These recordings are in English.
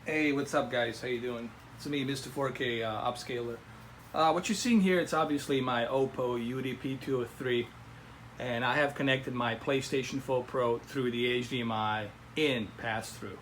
Hey, what's up, guys? How you doing? It's me, Mr. 4K Upscaler. What you're seeing here, it's obviously my Oppo UDP 203, and I have connected my PlayStation 4 Pro through the HDMI in PassTrough.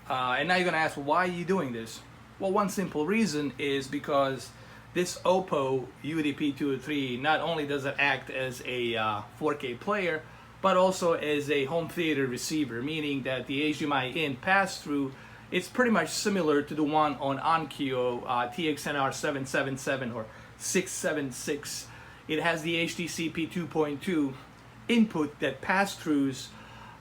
And now you're gonna ask, well, why are you doing this? Well, one simple reason is because this Oppo UDP 203 not only does it act as a 4K player, but also as a home theater receiver, meaning that the HDMI in PassTrough, it's pretty much similar to the one on Onkyo TX NR 777 or 676. It has the HDCP 2.2 input that PassTrough's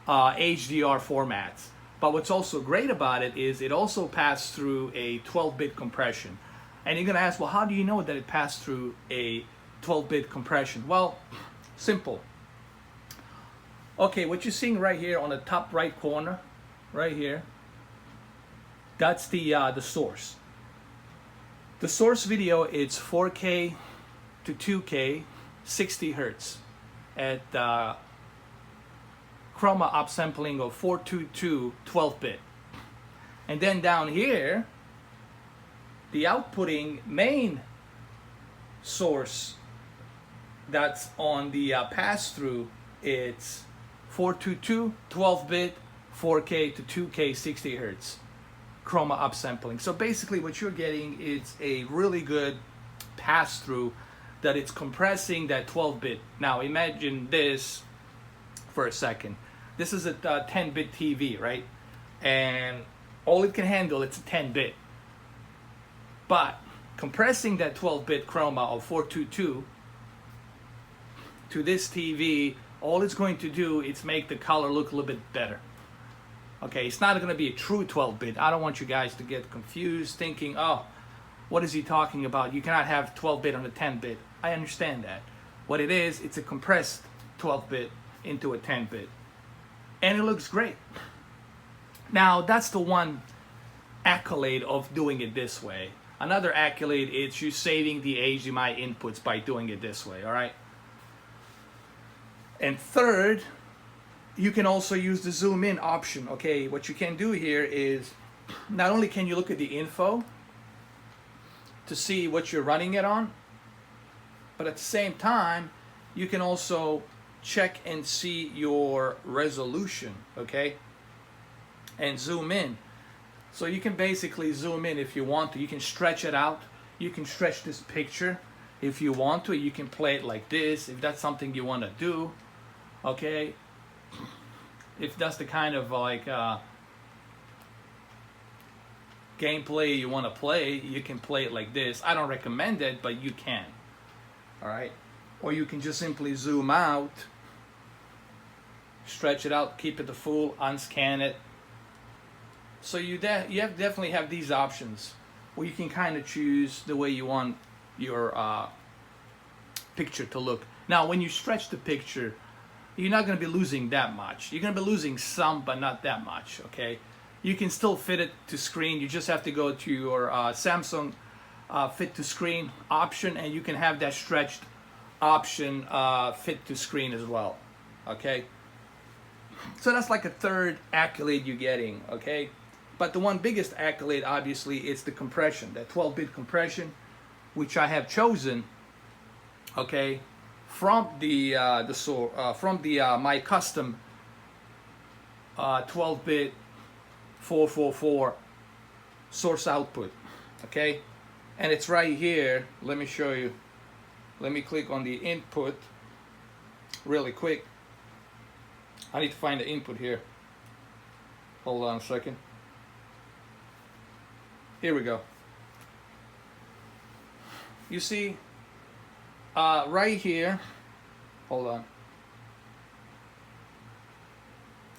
HDR formats. But what's also great about it is it also passed through a 12-bit compression. And you're gonna ask, well, how do you know that it passed through a 12-bit compression? Well, simple. Okay, what you're seeing right here on the top right corner, right here, that's the source. The source video, it's 4K to 2K, 60 hertz at chroma upsampling of 422 12-bit. And then down here, the outputting main source that's on the pass-through, it's 422 12-bit, 4K to 2K, 60 hertz. Chroma upsampling. So basically what you're getting is a really good pass-through that it's compressing that 12-bit. Now imagine this for a second. This is a 10-bit TV, right? And all it can handle, it's a 10-bit. But compressing that 12-bit chroma of 422 to this TV, all it's going to do is make the color look a little bit better. Okay, it's not going to be a true 12-bit. I don't want you guys to get confused thinking, oh, what is he talking about? You cannot have 12-bit on a 10-bit. I understand that. What it is, it's a compressed 12-bit into a 10-bit. And it looks great. Now, that's the one accolade of doing it this way. Another accolade is you saving the HDMI inputs by doing it this way, all right? And third, you can also use the zoom in option. Okay, what you can do here is not only can you look at the info to see what you're running it on, but at the same time you can also check and see your resolution, okay, and zoom in. So you can basically zoom in if you want to. You can stretch it out. You can stretch this picture if you want to. You can play it like this if that's something you want to do, okay. If that's the kind of like gameplay you want to play, you can play it like this. I don't recommend it, but you can. All right, or you can just simply zoom out, stretch it out, keep it to full, unscan it. So you definitely have these options where you can kind of choose the way you want your picture to look. Now, when you stretch the picture, you're not going to be losing that much. You're going to be losing some, but not that much, okay? You can still fit it to screen. You just have to go to your Samsung fit to screen option, and you can have that stretched option fit to screen as well, okay? So that's like a third accolade you're getting, okay? But the one biggest accolade, obviously, is the compression, that 12-bit compression, which I have chosen, okay, from my custom 12-bit 444 source output, okay, and it's right here. Let me show you. Let me click on the input really quick. I need to find the input here. Hold on a second. Here we go. You see, right here, hold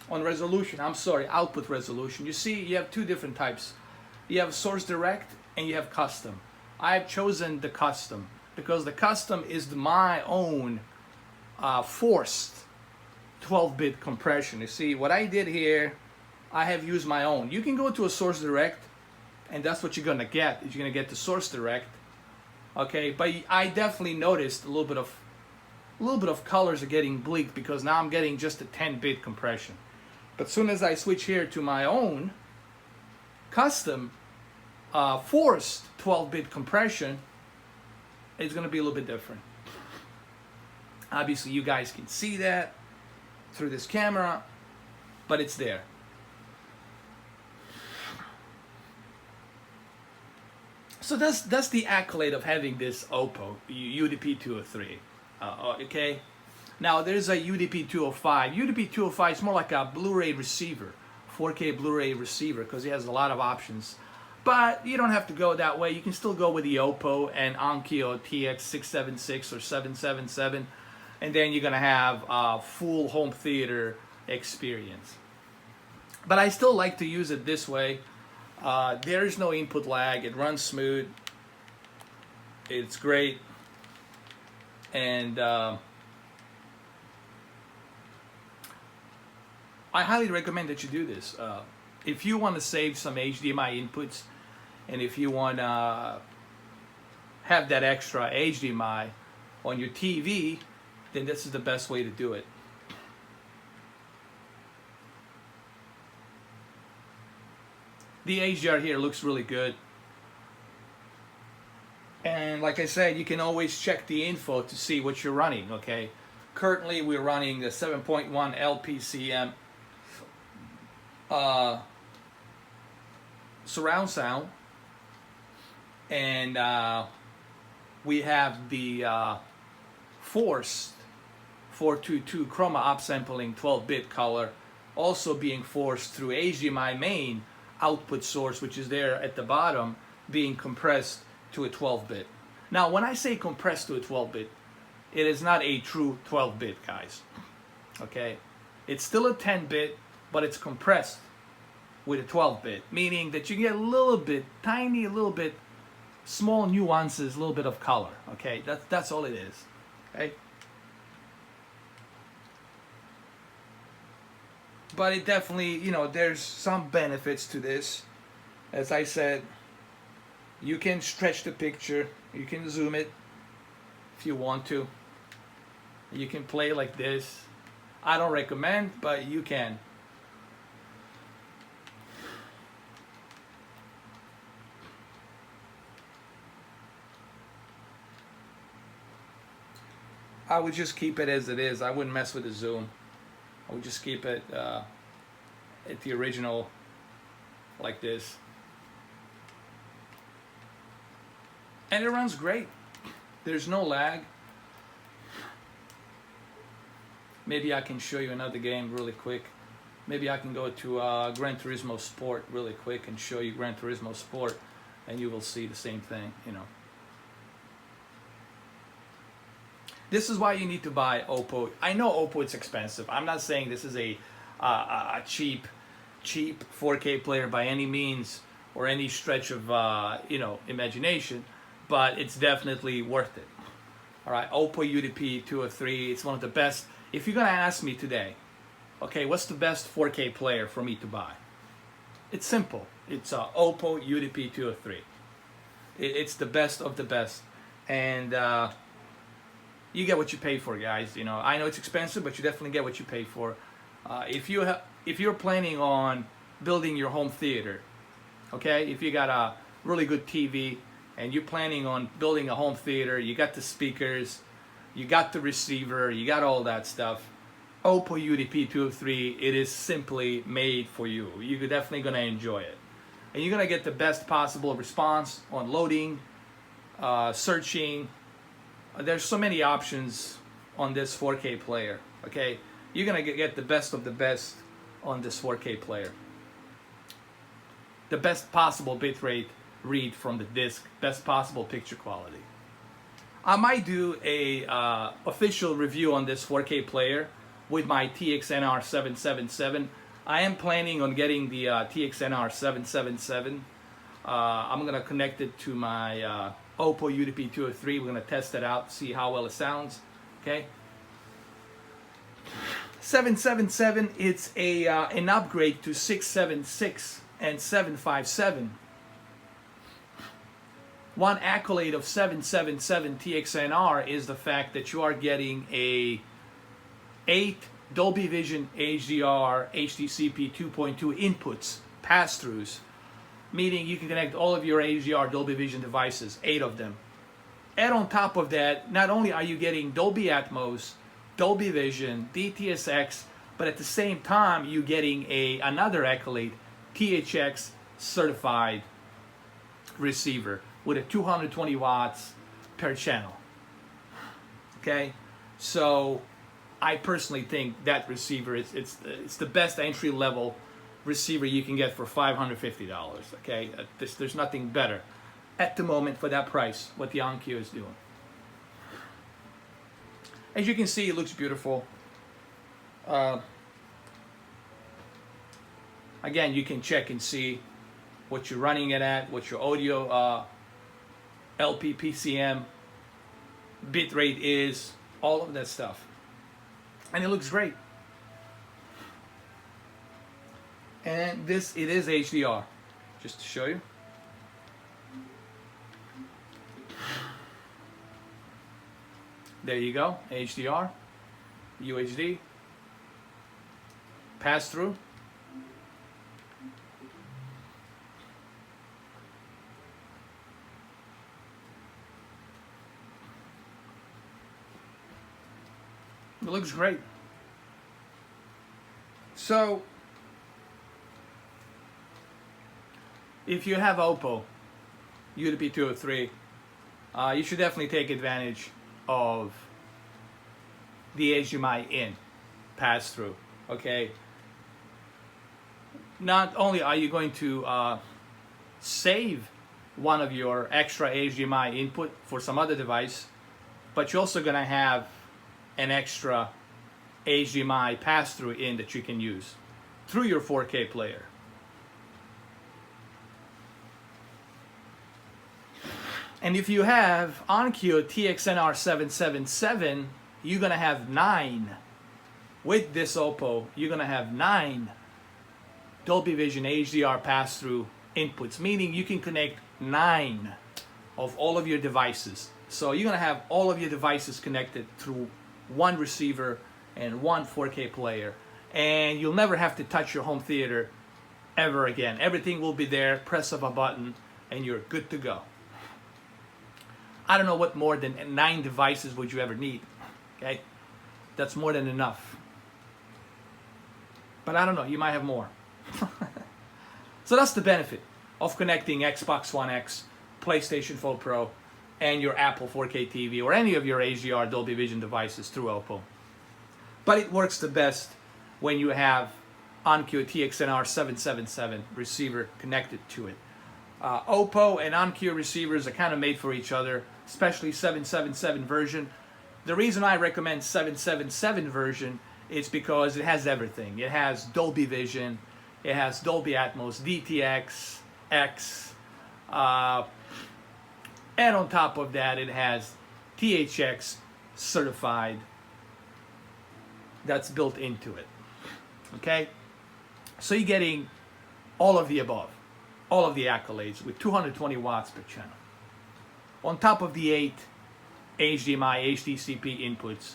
on resolution, I'm sorry, output resolution, you see you have two different types. You have source direct and you have custom. I've chosen the custom because the custom is my own forced 12-bit compression. You see what I did here, I have used my own. You can go to a source direct and that's what you're gonna get. You're gonna get the source direct. Okay, but I definitely noticed a little bit of colors are getting bleaked because now I'm getting just a 10-bit compression. But as soon as I switch here to my own, custom forced 12-bit compression, it's going to be a little bit different. Obviously, you guys can see that through this camera, but it's there. So that's the accolade of having this Oppo UDP 203. Okay. Now there's a UDP 205. UDP 205 is more like a Blu-ray receiver, 4K Blu-ray receiver, because it has a lot of options. But you don't have to go that way. You can still go with the Oppo and Onkyo TX 676 or 777, and then you're gonna have a full home theater experience. But I still like to use it this way. There is no input lag. It runs smooth. It's great, and I highly recommend that you do this. If you want to save some HDMI inputs, and if you want to have that extra HDMI on your TV, then this is the best way to do it. The HDR here looks really good. And like I said, you can always check the info to see what you're running, okay? Currently, we're running the 7.1 LPCM surround sound. And we have the forced 422 chroma upsampling 12-bit color also being forced through HDMI main output source, which is there at the bottom, being compressed to a 12-bit. Now, when I say compressed to a 12-bit, it is not a true 12-bit, guys. Okay? It's still a 10-bit, but it's compressed with a 12-bit, meaning that you get a little bit, tiny, a little bit, small nuances, a little bit of color. Okay? That's all it is. Okay? But it definitely, you know, there's some benefits to this. As I said, you can stretch the picture, you can zoom it if you want to. You can play like this. I don't recommend, but you can. I would just keep it as it is. I wouldn't mess with the zoom. I would just keep it at the original, like this. And it runs great. There's no lag. Maybe I can show you another game really quick. Maybe I can go to Gran Turismo Sport really quick and show you Gran Turismo Sport, and you will see the same thing, you know. This is why you need to buy Oppo. I know Oppo is expensive. I'm not saying this is a cheap 4K player by any means or any stretch of you know, imagination, but it's definitely worth it. All right, Oppo UDP 203. It's one of the best. If you're gonna ask me today, okay, what's the best 4K player for me to buy? It's simple. It's Oppo UDP 203. It's the best of the best, and you get what you pay for, guys. You know, I know it's expensive, but you definitely get what you pay for. If you're planning on building your home theater, okay, if you got a really good TV and you're planning on building a home theater, you got the speakers, you got the receiver, you got all that stuff, Oppo UDP 203, it is simply made for you. You're definitely going to enjoy it. And you're going to get the best possible response on loading, searching. There's so many options on this 4K player, okay? You're going to get the best of the best on this 4K player. The best possible bitrate read from the disc, best possible picture quality. I might do a official review on this 4K player with my TX NR 777. I am planning on getting the TX NR 777. I'm going to connect it to my Oppo UDP 203. We're going to test it out, see how well it sounds. Okay. 777, it's an upgrade to 676 and 757. One accolade of 777 TX NR is the fact that you are getting a 8 Dolby Vision HDR HDCP 2.2 inputs, pass-throughs, meaning you can connect all of your HDR Dolby Vision devices, 8 of them. And on top of that, not only are you getting Dolby Atmos, Dolby Vision, DTS:X, but at the same time you're getting another accolade, THX certified receiver with a 220 watts per channel. Okay, so I personally think that receiver it's the best entry level receiver you can get for $550. Okay, there's nothing better at the moment for that price. What the Onkyo is doing. As you can see, it looks beautiful. Again, you can check and see what you're running it at, what your audio LP PCM bitrate is, all of that stuff. And it looks great. And it is HDR, just to show you. There you go, HDR, UHD, pass-through. It looks great. So, if you have Oppo UDP 203, you should definitely take advantage of the HDMI in pass-through. Okay. Not only are you going to save one of your extra HDMI input for some other device, but you're also going to have an extra HDMI pass-through in that you can use through your 4K player. And if you have Onkyo TX NR 777, you're gonna have 9. With this Oppo, you're gonna have 9 Dolby Vision HDR pass-through inputs, meaning you can connect 9 of all of your devices. So you're gonna have all of your devices connected through one receiver and one 4K player, and you'll never have to touch your home theater ever again. Everything will be there, press of a button, and you're good to go. I don't know what more than 9 devices would you ever need. Okay, that's more than enough. But I don't know, you might have more. So that's the benefit of connecting Xbox One X, PlayStation 4 Pro, and your Apple 4K TV or any of your HDR Dolby Vision devices through Oppo. But it works the best when you have Onkyo TX NR 777 receiver connected to it. Oppo and Onkyo receivers are kind of made for each other, especially 777 version. The reason I recommend 777 version is because it has everything. It has Dolby Vision, it has Dolby Atmos, DTX, X, and on top of that, it has THX certified that's built into it. Okay? So you're getting all of the above, all of the accolades with 220 watts per channel. On top of the 8 HDMI, HDCP inputs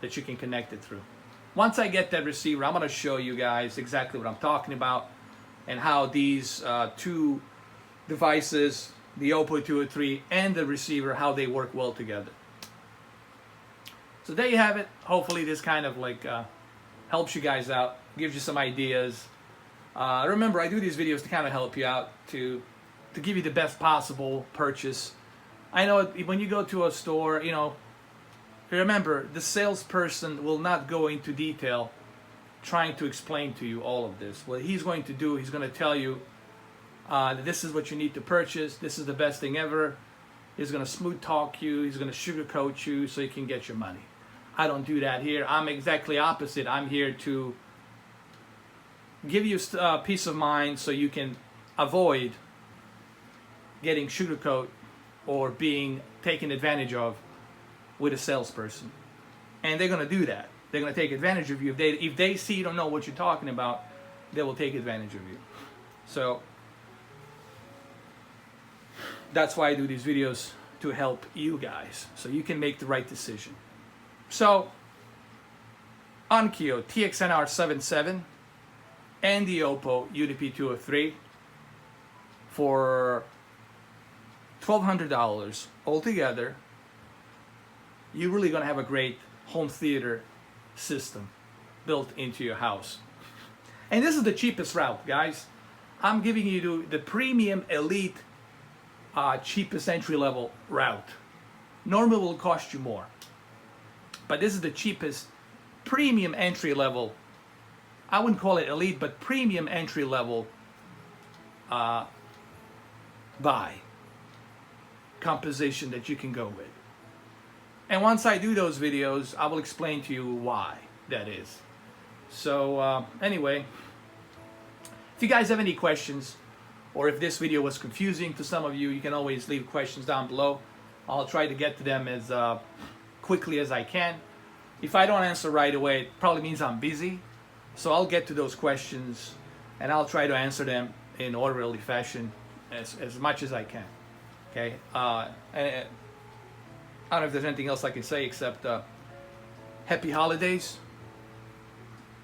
that you can connect it through. Once I get that receiver, I'm going to show you guys exactly what I'm talking about and how these two devices, the Oppo 203 and the receiver, how they work well together. So there you have it. Hopefully this kind of like helps you guys out, gives you some ideas. Remember, I do these videos to kind of help you out, to give you the best possible purchase. I know when you go to a store, you know, remember, the salesperson will not go into detail trying to explain to you all of this. What he's going to do, he's going to tell you that this is what you need to purchase, this is the best thing ever. He's going to smooth talk you, he's going to sugarcoat you so you can get your money. I don't do that here. I'm exactly opposite. I'm here to give you peace of mind so you can avoid getting sugarcoat or being taken advantage of with a salesperson. And they're going to do that. They're going to take advantage of you. If they see you don't know what you're talking about, they will take advantage of you. So that's why I do these videos, to help you guys so you can make the right decision. So Onkyo TX NR 77 and the Oppo UDP 203 for $1,200 altogether, you're really gonna have a great home theater system built into your house. And this is the cheapest route, guys. I'm giving you the premium elite cheapest entry-level route. Normally will cost you more, but this is the cheapest premium entry-level. I wouldn't call it elite, but premium entry-level buy composition that you can go with. And once I do those videos, I will explain to you why that is. So anyway, if you guys have any questions, or if this video was confusing to some of you, you can always leave questions down below. I'll try to get to them as quickly as I can. If I don't answer right away, it probably means I'm busy. So I'll get to those questions and I'll try to answer them in orderly fashion as much as I can. Okay. I don't know if there's anything else I can say except happy holidays.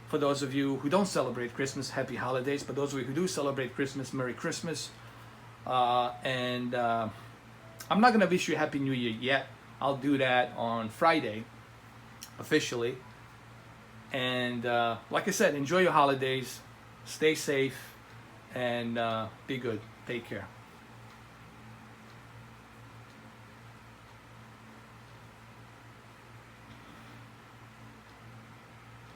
For those of you who don't celebrate Christmas, happy holidays. But those of you who do celebrate Christmas, Merry Christmas. I'm not going to wish you a Happy New Year yet. I'll do that on Friday, officially. And like I said, enjoy your holidays, stay safe, and be good. Take care.